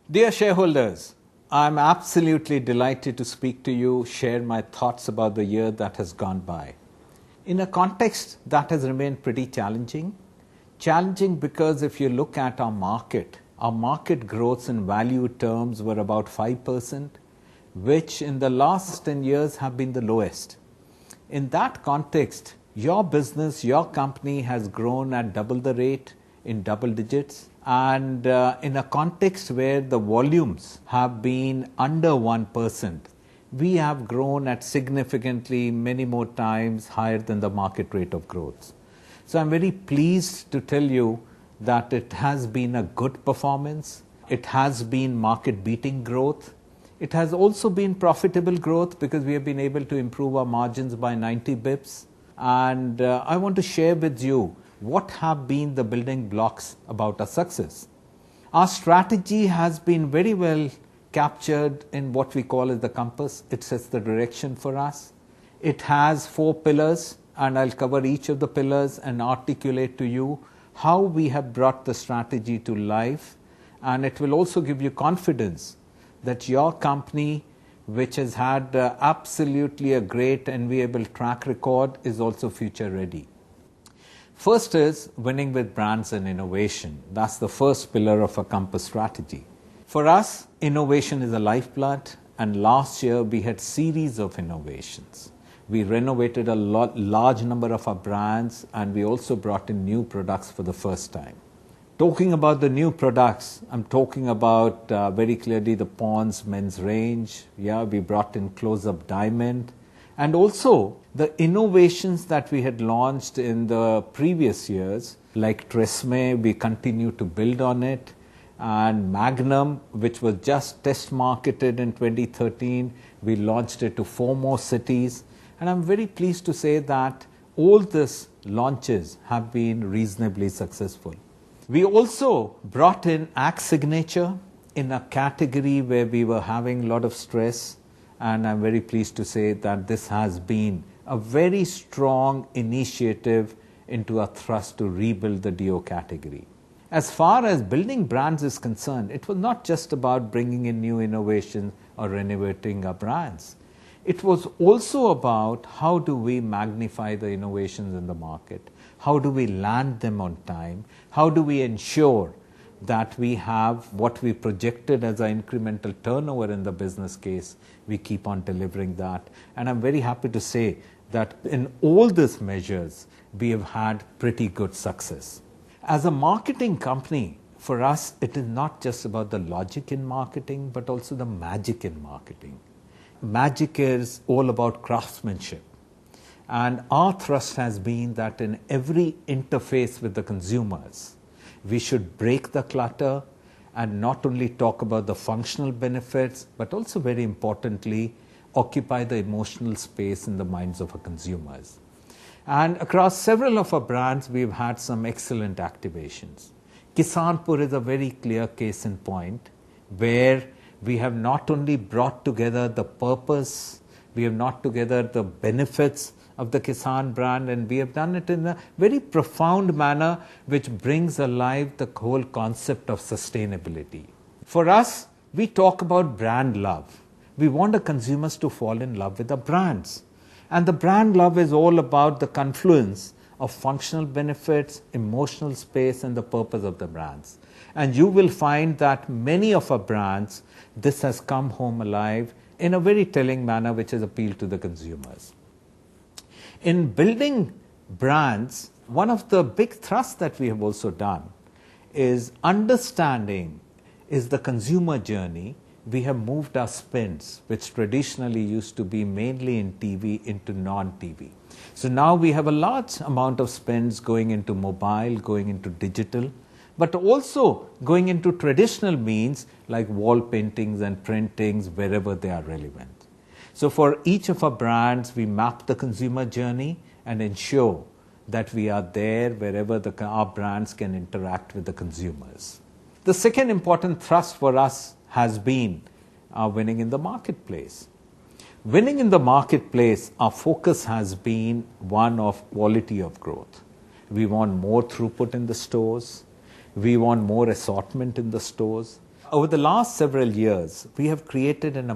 Dear shareholders, I'm absolutely delighted to speak to you, share my thoughts about the year that has gone by. In a context that has remained pretty challenging because if you look at our market growths in value terms were about 5%, which in the last 10 years have been the lowest. In that context, your business, your company has grown at double the rate in double digits. And in a context where the volumes have been under 1%, we have grown at significantly many more times higher than the market rate of growth. So I'm very pleased to tell you that it has been a good performance. It has been market beating growth. It has also been profitable growth because we have been able to improve our margins by 90 bips. And I want to share with you what have been the building blocks about our success. Our strategy has been very well captured in what we call as the compass. It sets the direction for us. It has 4 pillars, and I'll cover each of the pillars and articulate to you how we have brought the strategy to life. And it will also give you confidence that your company, which has had absolutely a great enviable track record, is also future ready. First is winning with brands and innovation. That's the first pillar of a compass strategy. For us, innovation is a lifeblood, and last year we had series of innovations. We renovated a large number of our brands, and we also brought in new products for the first time. Talking about the new products, I'm talking about very clearly the Pond's men's range. We brought in Close-Up Diamond. And also the innovations that we had launched in the previous years, like Tresemme, we continue to build on it. And Magnum, which was just test marketed in 2013, we launched it to 4 more cities. And I'm very pleased to say that all these launches have been reasonably successful. We also brought in Axe Signature in a category where we were having a lot of stress. And I'm very pleased to say that this has been a very strong initiative into a thrust to rebuild the deo category. As far as building brands is concerned, it was not just about bringing in new innovations or renovating our brands. It was also about how do we magnify the innovations in the market? How do we land them on time? How do we ensure that we have what we projected as our incremental turnover in the business case? We keep on delivering that. And I'm very happy to say that in all these measures, we have had pretty good success. As a marketing company, for us, it is not just about the logic in marketing, but also the magic in marketing. Magic is all about craftsmanship. And our thrust has been that in every interface with the consumers, we should break the clutter and not only talk about the functional benefits, but also very importantly, occupy the emotional space in the minds of our consumers. And across several of our brands, we've had some excellent activations. Kisanpur is a very clear case in point, where we have not only brought together the purpose, we have not together the benefits of the Kisan brand, and we have done it in a very profound manner which brings alive the whole concept of sustainability. For us, we talk about brand love. We want the consumers to fall in love with the brands. And the brand love is all about the confluence of functional benefits, emotional space, and the purpose of the brands. And you will find that many of our brands, this has come home alive in a very telling manner which has appealed to the consumers. In building brands, one of the big thrusts that we have also done is understanding is the consumer journey. We have moved our spends, which traditionally used to be mainly in TV, into non-TV. So now we have a large amount of spends going into mobile, going into digital, but also going into traditional means like wall paintings and printings wherever they are relevant. So for each of our brands, we map the consumer journey and ensure that we are there wherever our brands can interact with the consumers. The second important thrust for us has been winning in the marketplace. Winning in the marketplace, our focus has been one of quality of growth. We want more throughput in the stores. We want more assortment in the stores. Over the last several years, we have created an